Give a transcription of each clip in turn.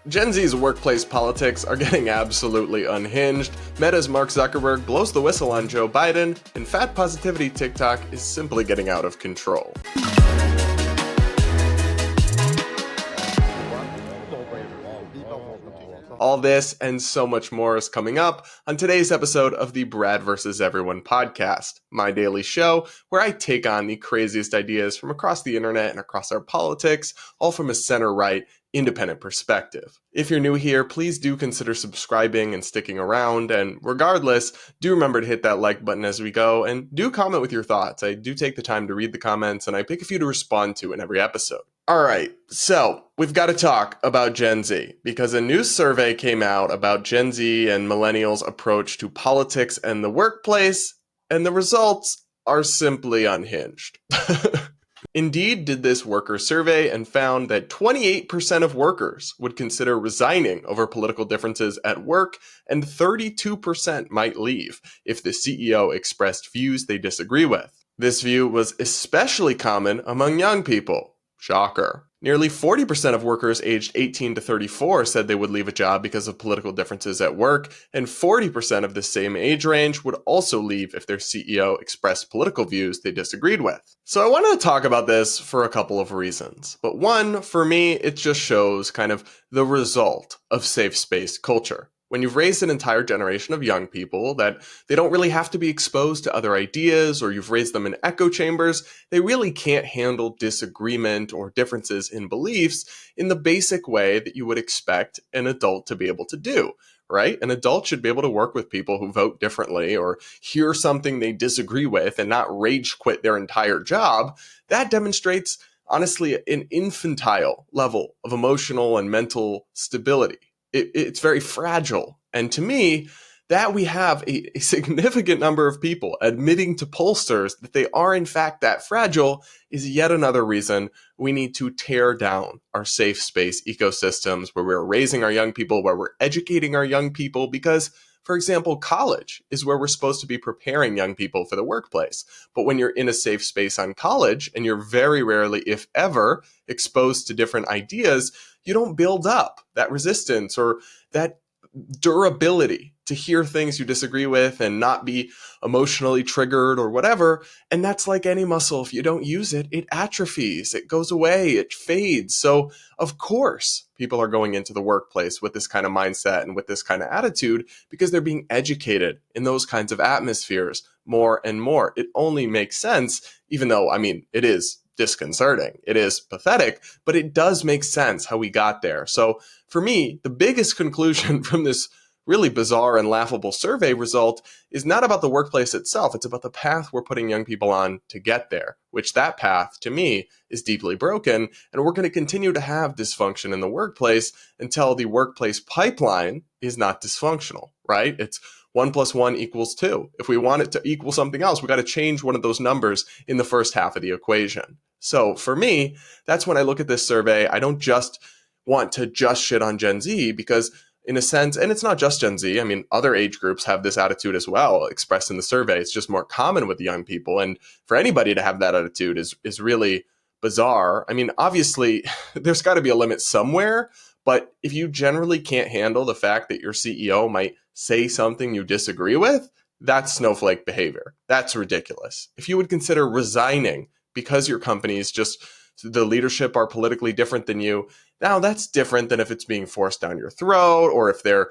Gen Z's workplace politics are getting absolutely unhinged. Meta's Mark Zuckerberg blows the whistle on Joe Biden, and fat positivity TikTok is simply getting out of control. All this and so much more is coming up on today's episode of the Brad vs. Everyone podcast, my daily show where I take on the craziest ideas from across the internet and across our politics, all from a center-right, independent perspective. If you're new here, please do consider subscribing and sticking around, and regardless, do remember to hit that like button as we go, and do comment with your thoughts. I do take the time to read the comments, and I pick a few to respond to in every episode. All right, so we've got to talk about Gen Z because a new survey came out about Gen Z and millennials' approach to politics and the workplace, and the results are simply unhinged. Indeed did this worker survey and found that 28% of workers would consider resigning over political differences at work, and 32% might leave if the CEO expressed views they disagree with. This view was especially common among young people. Shocker. Nearly 40% of workers aged 18 to 34 said they would leave a job because of political differences at work, and 40% of the same age range would also leave if their CEO expressed political views they disagreed with. So I want to talk about this for a couple of reasons. But one, for me, it just shows kind of the result of safe space culture. When you've raised an entire generation of young people that they don't really have to be exposed to other ideas, or you've raised them in echo chambers, they really can't handle disagreement or differences in beliefs in the basic way that you would expect an adult to be able to do, right? An adult should be able to work with people who vote differently or hear something they disagree with and not rage quit their entire job. That demonstrates, honestly, an infantile level of emotional and mental stability. It's very fragile. And to me, that we have a significant number of people admitting to pollsters that they are in fact that fragile is yet another reason we need to tear down our safe space ecosystems where we're raising our young people, where we're educating our young people, because, for example, college is where we're supposed to be preparing young people for the workplace. But when you're in a safe space on college and you're very rarely, if ever, exposed to different ideas, you don't build up that resistance or that durability to hear things you disagree with and not be emotionally triggered or whatever. And that's like any muscle. If you don't use it, it atrophies, it goes away, it fades. So of course, people are going into the workplace with this kind of mindset and with this kind of attitude because they're being educated in those kinds of atmospheres more and more. It only makes sense, even though, it is disconcerting. It is pathetic, but it does make sense how we got there. So for me, the biggest conclusion from this really bizarre and laughable survey result is not about the workplace itself. It's about the path we're putting young people on to get there, which that path, to me, is deeply broken. And we're going to continue to have dysfunction in the workplace until the workplace pipeline is not dysfunctional, right? It's 1 + 1 = 2. If we want it to equal something else, we got to change one of those numbers in the first half of the equation. So for me, that's when I look at this survey. I don't just want to just shit on Gen Z because, in a sense, and it's not just Gen Z, other age groups have this attitude as well expressed in the survey. It's just more common with young people. And for anybody to have that attitude is really bizarre. Obviously, there's got to be a limit somewhere. But if you generally can't handle the fact that your CEO might say something you disagree with, that's snowflake behavior. That's ridiculous. If you would consider resigning because your company's just, the leadership are politically different than you, now that's different than if it's being forced down your throat or if they're,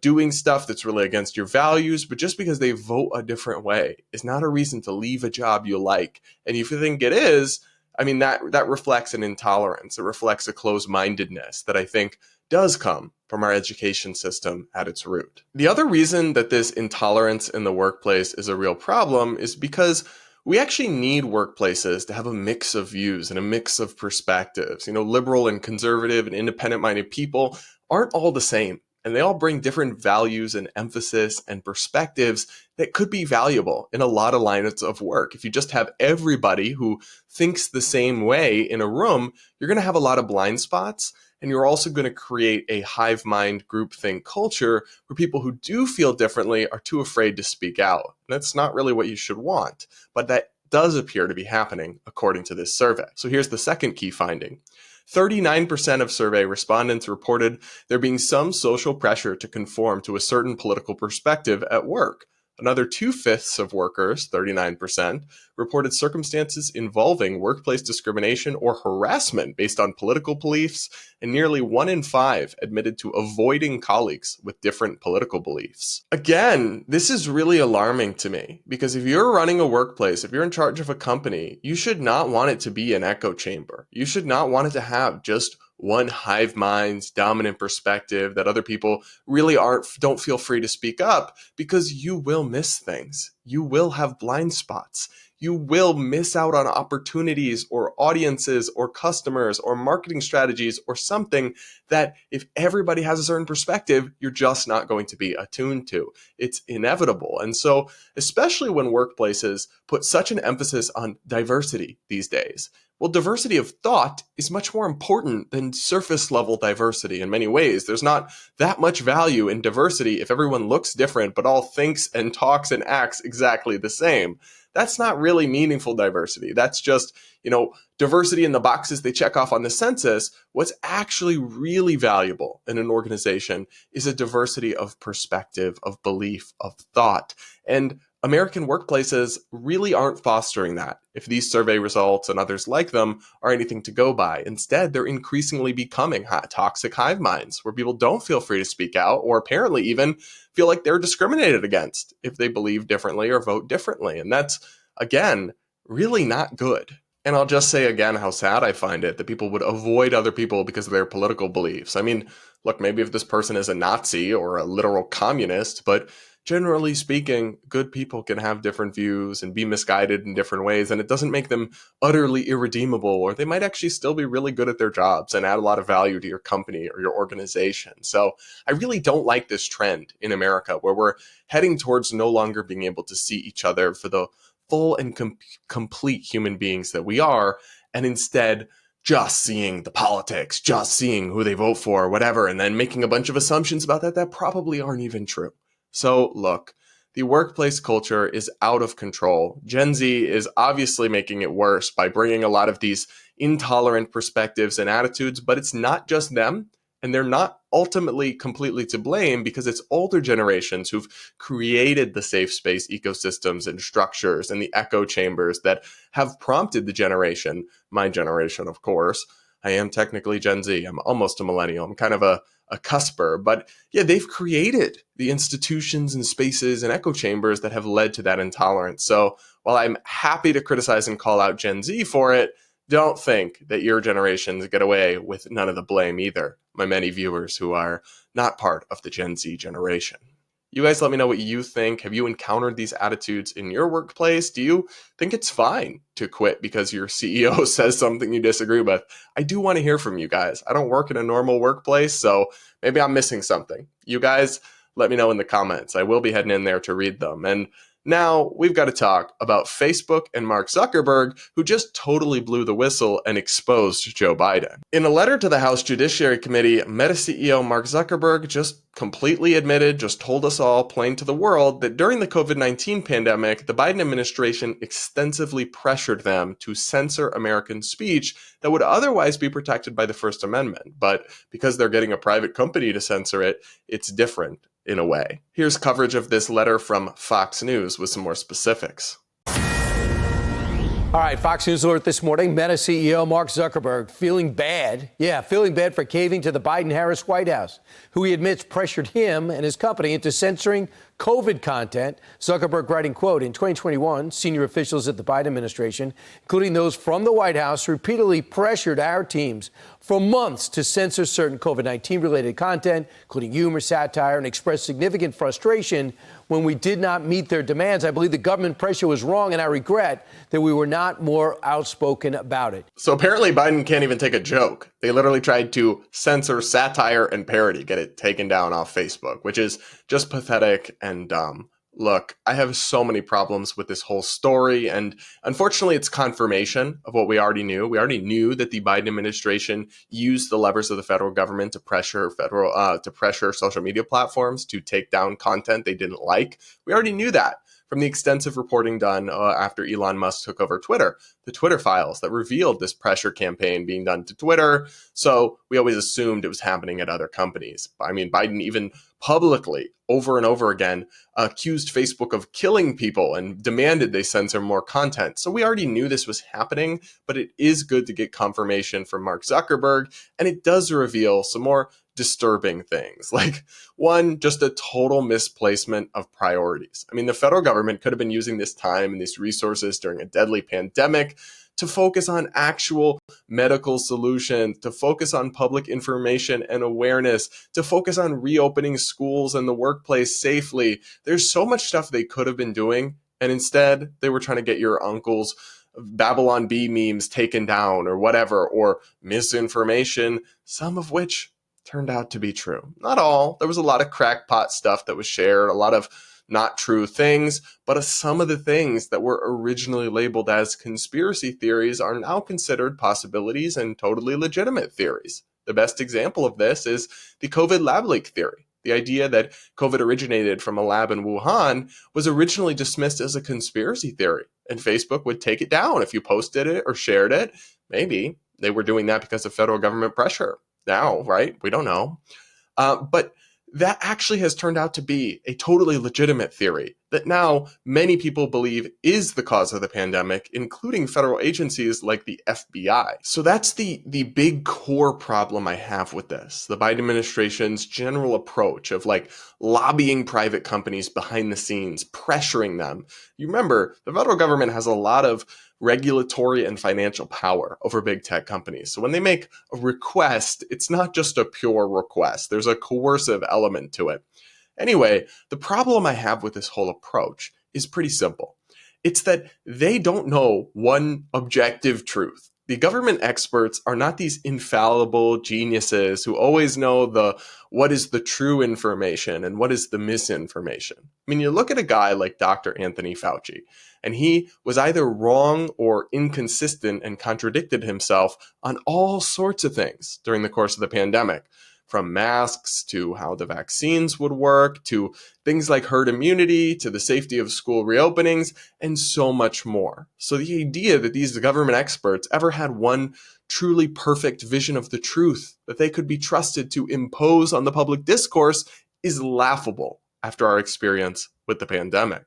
doing stuff that's really against your values. But just because they vote a different way is not a reason to leave a job you like. And if you think it is, that reflects an intolerance. It reflects a closed-mindedness that I think does come from our education system at its root. The other reason that this intolerance in the workplace is a real problem is because we actually need workplaces to have a mix of views and a mix of perspectives. Liberal and conservative and independent-minded people aren't all the same. And they all bring different values and emphasis and perspectives that could be valuable in a lot of lines of work. If you just have everybody who thinks the same way in a room, you're going to have a lot of blind spots. And you're also going to create a hive mind groupthink culture where people who do feel differently are too afraid to speak out. And that's not really what you should want. But that does appear to be happening according to this survey. So here's the second key finding. 39% of survey respondents reported there being some social pressure to conform to a certain political perspective at work. Another 2/5 of workers, 39%, reported circumstances involving workplace discrimination or harassment based on political beliefs, and nearly 1 in 5 admitted to avoiding colleagues with different political beliefs. Again, this is really alarming to me because if you're running a workplace, if you're in charge of a company, you should not want it to be an echo chamber. You should not want it to have just one hive mind's dominant perspective that other people really don't feel free to speak up, because you will miss things. You will have blind spots. You will miss out on opportunities or audiences or customers or marketing strategies or something that if everybody has a certain perspective, you're just not going to be attuned to. It's inevitable. And so, especially when workplaces put such an emphasis on diversity these days, well, diversity of thought is much more important than surface level diversity in many ways. There's not that much value in diversity if everyone looks different but all thinks and talks and acts exactly the same. That's not really meaningful diversity. That's just, diversity in the boxes they check off on the census. What's actually really valuable in an organization is a diversity of perspective, of belief, of thought. And American workplaces really aren't fostering that, if these survey results and others like them are anything to go by. Instead, they're increasingly becoming toxic hive minds where people don't feel free to speak out, or apparently even feel like they're discriminated against if they believe differently or vote differently. And that's, again, really not good. And I'll just say again how sad I find it that people would avoid other people because of their political beliefs. I mean, look, maybe if this person is a Nazi or a literal communist, but generally speaking, good people can have different views and be misguided in different ways, and it doesn't make them utterly irredeemable, or they might actually still be really good at their jobs and add a lot of value to your company or your organization. So I really don't like this trend in America where we're heading towards no longer being able to see each other for the full and complete human beings that we are, and instead just seeing the politics, just seeing who they vote for, whatever, and then making a bunch of assumptions about that probably aren't even true. So look, the workplace culture is out of control. Gen Z is obviously making it worse by bringing a lot of these intolerant perspectives and attitudes, but it's not just them. And they're not ultimately completely to blame, because it's older generations who've created the safe space ecosystems and structures and the echo chambers that have prompted the generation, my generation, of course. I am technically Gen Z. I'm almost a millennial. I'm kind of a cusper. But yeah, they've created the institutions and spaces and echo chambers that have led to that intolerance. So while I'm happy to criticize and call out Gen Z for it, don't think that your generations get away with none of the blame either, my many viewers who are not part of the Gen Z generation. You guys let me know what you think. Have you encountered these attitudes in your workplace? Do you think it's fine to quit because your CEO says something you disagree with? I do want to hear from you guys. I don't work in a normal workplace, so maybe I'm missing something. You guys let me know in the comments. I will be heading in there to read them. And now we've got to talk about Facebook and Mark Zuckerberg, who just totally blew the whistle and exposed Joe Biden. In a letter to the House Judiciary Committee, Meta CEO Mark Zuckerberg just completely admitted, just told us all plain to the world, that during the COVID-19 pandemic, the Biden administration extensively pressured them to censor American speech that would otherwise be protected by the First Amendment. But because they're getting a private company to censor it, it's different in a way. Here's coverage of this letter from Fox News with some more specifics. All right, Fox News alert this morning. Meta CEO Mark Zuckerberg feeling bad. Feeling bad for caving to the Biden-Harris White House, who he admits pressured him and his company into censoring COVID content. Zuckerberg writing, quote, in 2021, senior officials at the Biden administration, including those from the White House, repeatedly pressured our teams for months to censor certain COVID-19 related content, including humor, satire, and expressed significant frustration when we did not meet their demands. I believe the government pressure was wrong, and I regret that we were not more outspoken about it. So apparently Biden can't even take a joke. They literally tried to censor satire and parody, get it taken down off Facebook, which is just pathetic and dumb. Look, I have so many problems with this whole story, and unfortunately it's confirmation of what we already knew. We already knew that the Biden administration used the levers of the federal government to pressure social media platforms to take down content they didn't like. We already knew that from the extensive reporting done after Elon Musk took over Twitter, the Twitter files that revealed this pressure campaign being done to Twitter. So we always assumed it was happening at other companies. I mean, Biden even publicly, over and over again, accused Facebook of killing people and demanded they censor more content. So we already knew this was happening, but it is good to get confirmation from Mark Zuckerberg, and it does reveal some more disturbing things. Like, one, just a total misplacement of priorities. I mean, the federal government could have been using this time and these resources during a deadly pandemic to focus on actual medical solutions, to focus on public information and awareness, to focus on reopening schools and the workplace safely. There's so much stuff they could have been doing, and instead they were trying to get your uncle's Babylon Bee memes taken down or whatever, or misinformation, some of which turned out to be true. Not all. There was a lot of crackpot stuff that was shared, a lot of not true things, but some of the things that were originally labeled as conspiracy theories are now considered possibilities and totally legitimate theories. The best example of this is the COVID lab leak theory. The idea that COVID originated from a lab in Wuhan was originally dismissed as a conspiracy theory, and Facebook would take it down if you posted it or shared it. Maybe they were doing that because of federal government pressure. Now, right? We don't know. But that actually has turned out to be a totally legitimate theory that now many people believe is the cause of the pandemic, including federal agencies like the FBI. So that's the big core problem I have with this. The Biden administration's general approach of like lobbying private companies behind the scenes, pressuring them. You remember, the federal government has a lot of regulatory and financial power over big tech companies. So when they make a request, it's not just a pure request. There's a coercive element to it. Anyway, the problem I have with this whole approach is pretty simple. It's that they don't know one objective truth. The government experts are not these infallible geniuses who always know what is the true information and what is the misinformation. I mean, you look at a guy like Dr. Anthony Fauci, and he was either wrong or inconsistent and contradicted himself on all sorts of things during the course of the pandemic, from masks to how the vaccines would work, to things like herd immunity, to the safety of school reopenings, and so much more. So the idea that these government experts ever had one truly perfect vision of the truth that they could be trusted to impose on the public discourse is laughable after our experience with the pandemic.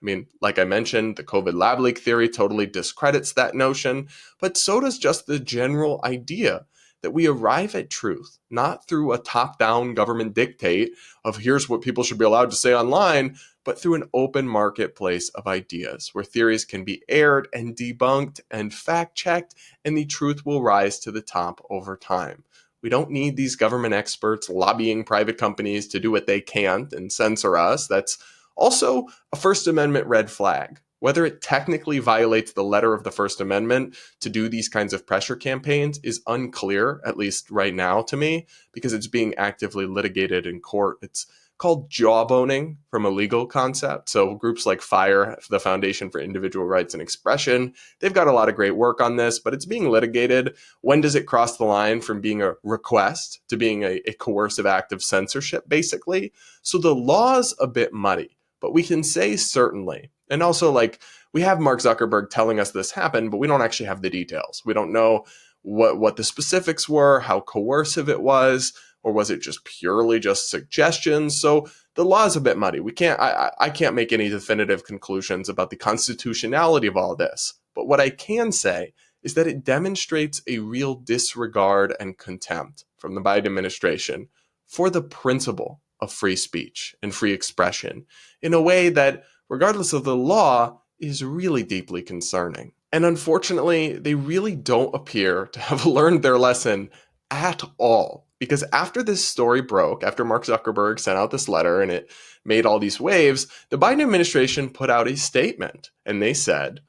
I mean, like I mentioned, the COVID lab leak theory totally discredits that notion, but so does just the general idea that we arrive at truth, not through a top-down government dictate of here's what people should be allowed to say online, but through an open marketplace of ideas where theories can be aired and debunked and fact-checked, and the truth will rise to the top over time. We don't need these government experts lobbying private companies to do what they can't and censor us. That's also a First Amendment red flag. Whether it technically violates the letter of the First Amendment to do these kinds of pressure campaigns is unclear, at least right now to me, because it's being actively litigated in court. It's called jawboning from a legal concept. So groups like FIRE, the Foundation for Individual Rights and Expression, they've got a lot of great work on this, but it's being litigated. When does it cross the line from being a request to being a coercive act of censorship, basically? So the law's a bit muddy, but we can say certainly. And also, like, we have Mark Zuckerberg telling us this happened, but we don't actually have the details. We don't know what the specifics were, how coercive it was, or was it just purely just suggestions? So the law is a bit muddy. I can't make any definitive conclusions about the constitutionality of all this. But what I can say is that it demonstrates a real disregard and contempt from the Biden administration for the principle of free speech and free expression in a way that, regardless of the law, is really deeply concerning. And unfortunately, they really don't appear to have learned their lesson at all. Because after this story broke, after Mark Zuckerberg sent out this letter and it made all these waves, the Biden administration put out a statement and they said,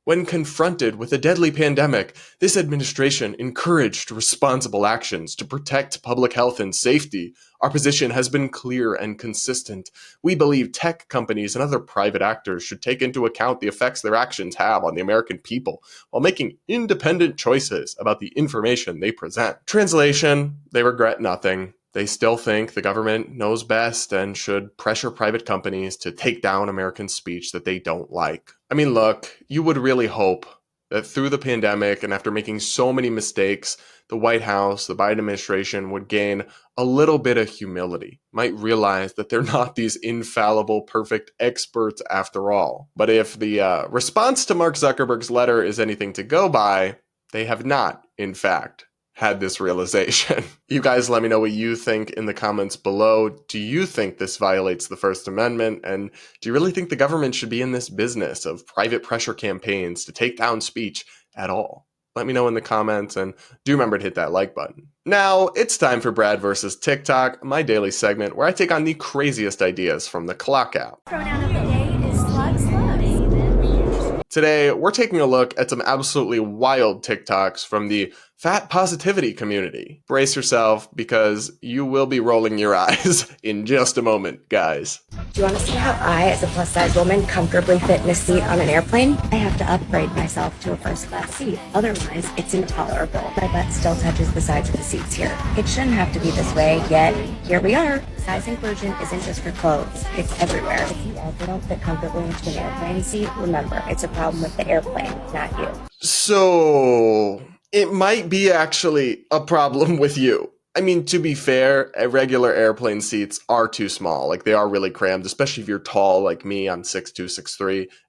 when confronted with a deadly pandemic, this administration encouraged responsible actions to protect public health and safety. Our position has been clear and consistent. We believe tech companies and other private actors should take into account the effects their actions have on the American people while making independent choices about the information they present. Translation, they regret nothing. They still think the government knows best and should pressure private companies to take down American speech that they don't like. I mean, look, you would really hope that through the pandemic and after making so many mistakes, the White House, the Biden administration would gain a little bit of humility, might realize that they're not these infallible, perfect experts after all. But if the response to Mark Zuckerberg's letter is anything to go by, they have not, in fact, had this realization. You guys let me know what you think in the comments below. Do you think this violates the First Amendment? And do you really think the government should be in this business of private pressure campaigns to take down speech at all? Let me know in the comments, and do remember to hit that like button. Now, it's time for Brad versus TikTok, my daily segment where I take on the craziest ideas from the Clock app. Pronoun of the day is slugs. Today, we're taking a look at some absolutely wild TikToks from the fat positivity community. Brace yourself, because you will be rolling your eyes in just a moment, guys. Do you want to see how I, as a plus-size woman, comfortably fit in a seat on an airplane? I have to upgrade myself to a first-class seat. Otherwise, it's intolerable. My butt still touches the sides of the seats here. It shouldn't have to be this way, yet here we are. Size inclusion isn't just for clothes. It's everywhere. If you ever don't fit comfortably into an airplane seat, remember, it's a problem with the airplane, not you. So, it might be actually a problem with you. I mean, to be fair, regular airplane seats are too small. Like, they are really crammed, especially if you're tall like me. I'm 6'2",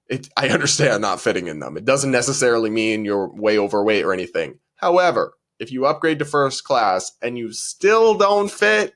6'3". I understand not fitting in them. It doesn't necessarily mean you're way overweight or anything. However, if you upgrade to first class and you still don't fit,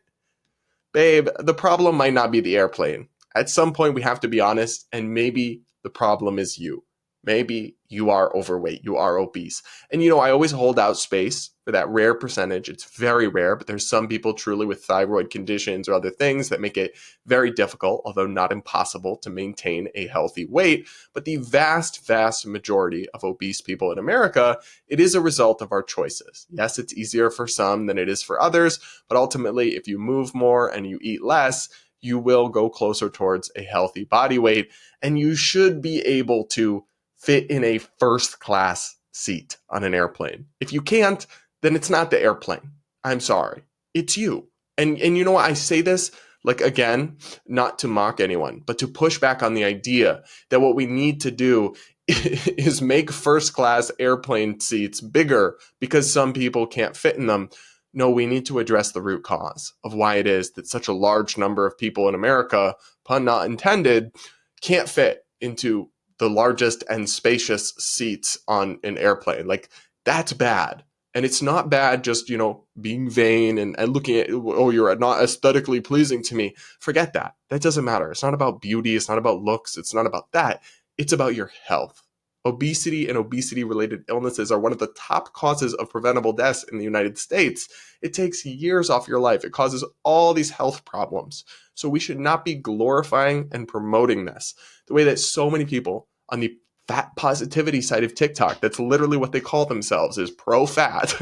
babe, the problem might not be the airplane. At some point, we have to be honest, and maybe the problem is you. Maybe you are overweight, you are obese. And I always hold out space for that rare percentage. It's very rare, but there's some people truly with thyroid conditions or other things that make it very difficult, although not impossible, to maintain a healthy weight. But the vast, vast majority of obese people in America, it is a result of our choices. Yes, it's easier for some than it is for others, but ultimately, if you move more and you eat less, you will go closer towards a healthy body weight, and you should be able to fit in a first class seat on an airplane. If you can't, then it's not the airplane. I'm sorry. It's you. And you know what? I say this, like, again, not to mock anyone, but to push back on the idea that what we need to do is make first class airplane seats bigger because some people can't fit in them. No, we need to address the root cause of why it is that such a large number of people in America, pun not intended, can't fit into the largest and spacious seats on an airplane. Like, that's bad. And it's not bad just, being vain and looking at, oh, you're not aesthetically pleasing to me. Forget that. That doesn't matter. It's not about beauty. It's not about looks. It's not about that. It's about your health. Obesity and obesity-related illnesses are one of the top causes of preventable deaths in the United States. It takes years off your life. It causes all these health problems. So we should not be glorifying and promoting this the way that so many people on the fat positivity side of TikTok, that's literally what they call themselves, is pro-fat.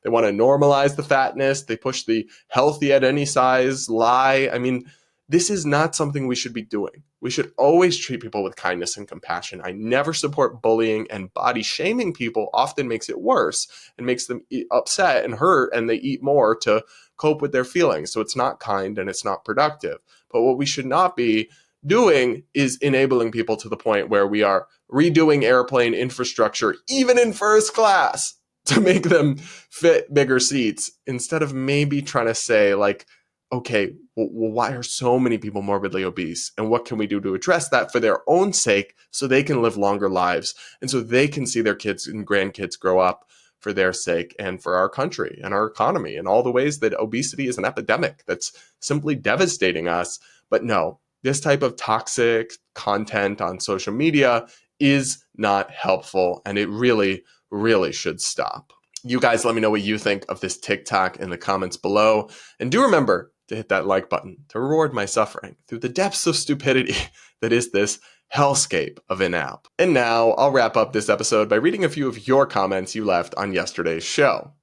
They want to normalize the fatness. They push the healthy at any size lie. I mean, this is not something we should be doing. We should always treat people with kindness and compassion. I never support bullying, and body shaming people often makes it worse and makes them upset and hurt, and they eat more to cope with their feelings. So it's not kind and it's not productive. But what we should not be doing is enabling people to the point where we are redoing airplane infrastructure, even in first class, to make them fit bigger seats, instead of maybe trying to say, like, okay, well, why are so many people morbidly obese? And what can we do to address that for their own sake so they can live longer lives and so they can see their kids and grandkids grow up for their sake and for our country and our economy and all the ways that obesity is an epidemic that's simply devastating us. But no, this type of toxic content on social media is not helpful, and it really, really should stop. You guys let me know what you think of this TikTok in the comments below. And do remember to hit that like button to reward my suffering through the depths of stupidity that is this hellscape of an app. And now I'll wrap up this episode by reading a few of your comments you left on yesterday's show.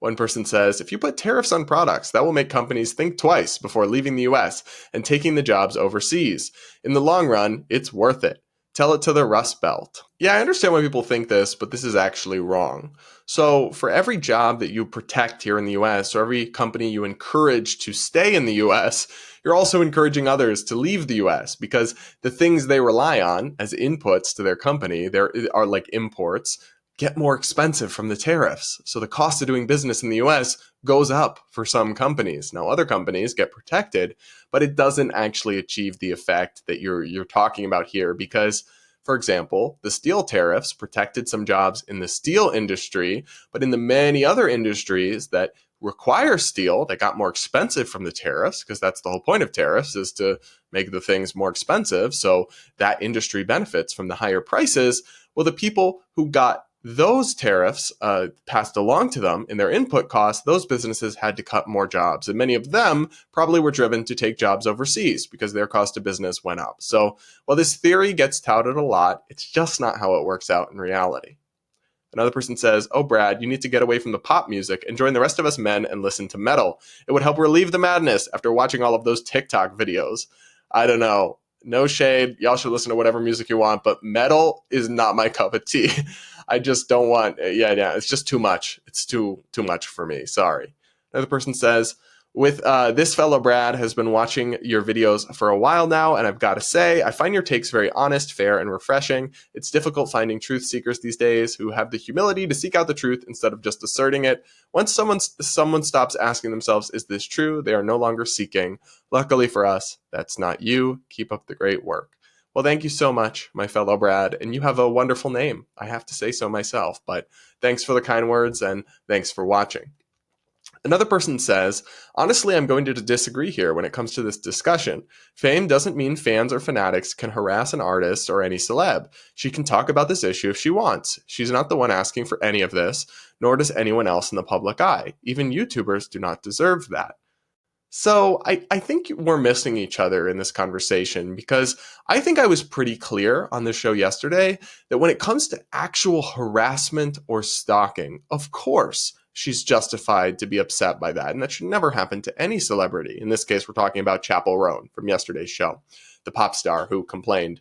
One person says, if you put tariffs on products, that will make companies think twice before leaving the US and taking the jobs overseas. In the long run, it's worth it. Tell it to the Rust Belt. Yeah, I understand why people think this, but this is actually wrong. So for every job that you protect here in the US, or every company you encourage to stay in the US, you're also encouraging others to leave the US, because the things they rely on as inputs to their company, there are like imports, get more expensive from the tariffs. So the cost of doing business in the US goes up for some companies. Now other companies get protected, but it doesn't actually achieve the effect that you're talking about here, because for example, the steel tariffs protected some jobs in the steel industry, but in the many other industries that require steel, that got more expensive from the tariffs, because that's the whole point of tariffs, is to make the things more expensive. So that industry benefits from the higher prices. Well, the people who got those tariffs passed along to them in their input costs, those businesses had to cut more jobs. And many of them probably were driven to take jobs overseas because their cost of business went up. So while this theory gets touted a lot, it's just not how it works out in reality. Another person says, "Oh, Brad, you need to get away from the pop music and join the rest of us men and listen to metal. It would help relieve the madness after watching all of those TikTok videos." I don't know. No shade. Y'all should listen to whatever music you want, but metal is not my cup of tea. I just don't want, yeah, it's just too much. It's too much for me. Sorry. Another person says, "With this fellow Brad has been watching your videos for a while now, and I've got to say, I find your takes very honest, fair, and refreshing. It's difficult finding truth seekers these days who have the humility to seek out the truth instead of just asserting it. Once someone stops asking themselves, is this true? They are no longer seeking. Luckily for us, that's not you. Keep up the great work." Well, thank you so much, my fellow Brad, and you have a wonderful name. I have to say so myself, but thanks for the kind words, and thanks for watching. Another person says, "Honestly, I'm going to disagree here when it comes to this discussion. Fame doesn't mean fans or fanatics can harass an artist or any celeb. She can talk about this issue if she wants. She's not the one asking for any of this, nor does anyone else in the public eye. Even YouTubers do not deserve that." So I think we're missing each other in this conversation, because I think I was pretty clear on the show yesterday that when it comes to actual harassment or stalking, of course, she's justified to be upset by that. And that should never happen to any celebrity. In this case, we're talking about Chappell Roan from yesterday's show, the pop star who complained.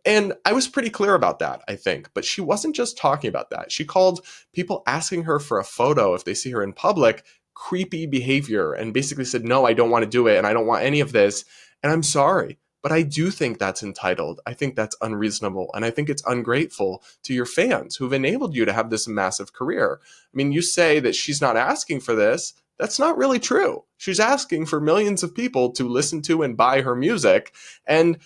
And I was pretty clear about that, I think. But she wasn't just talking about that. She called people asking her for a photo if they see her in public creepy behavior, and basically said, "No, I don't want to do it, and I don't want any of this. And I'm sorry, but I do think that's entitled. I think that's unreasonable. And I think it's ungrateful to your fans who've enabled you to have this massive career. I mean, you say that she's not asking for this. That's not really true. She's asking for millions of people to listen to and buy her music. And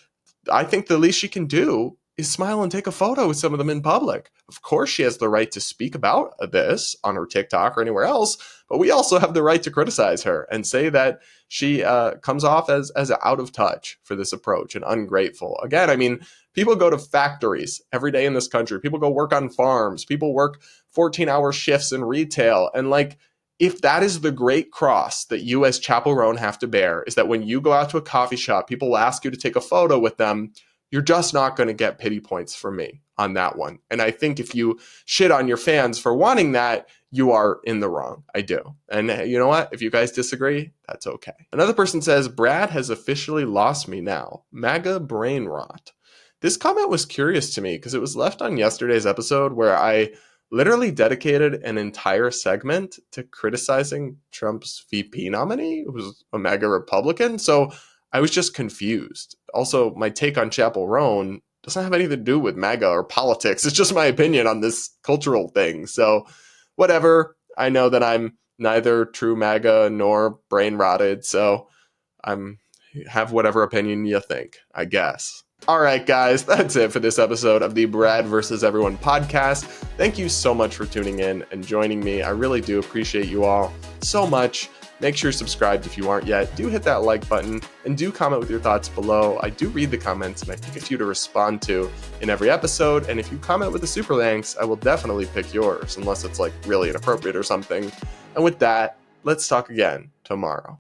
I think the least she can do is smile and take a photo with some of them in public. Of course, she has the right to speak about this on her TikTok or anywhere else, but we also have the right to criticize her and say that she comes off as out of touch for this approach and ungrateful. Again, I mean, people go to factories every day in this country. People go work on farms. People work 14-hour shifts in retail. And like, if that is the great cross that you as Chappell Roan have to bear, is that when you go out to a coffee shop, people will ask you to take a photo with them, you're just not going to get pity points from me on that one. And I think if you shit on your fans for wanting that, you are in the wrong. I do. And you know what? If you guys disagree, that's okay. Another person says, "Brad has officially lost me now. MAGA brain rot." This comment was curious to me because it was left on yesterday's episode, where I literally dedicated an entire segment to criticizing Trump's VP nominee, who was a MAGA Republican. So I was just confused. Also, my take on Chappell Roan doesn't have anything to do with MAGA or politics. It's just my opinion on this cultural thing. So whatever. I know that I'm neither true MAGA nor brain rotted. So have whatever opinion you think, I guess. All right, guys, that's it for this episode of the Brad versus Everyone podcast. Thank you so much for tuning in and joining me. I really do appreciate you all so much. Make sure you're subscribed if you aren't yet. Do hit that like button and do comment with your thoughts below. I do read the comments and I pick a few to respond to in every episode. And if you comment with the super thanks, I will definitely pick yours, unless it's like really inappropriate or something. And with that, let's talk again tomorrow.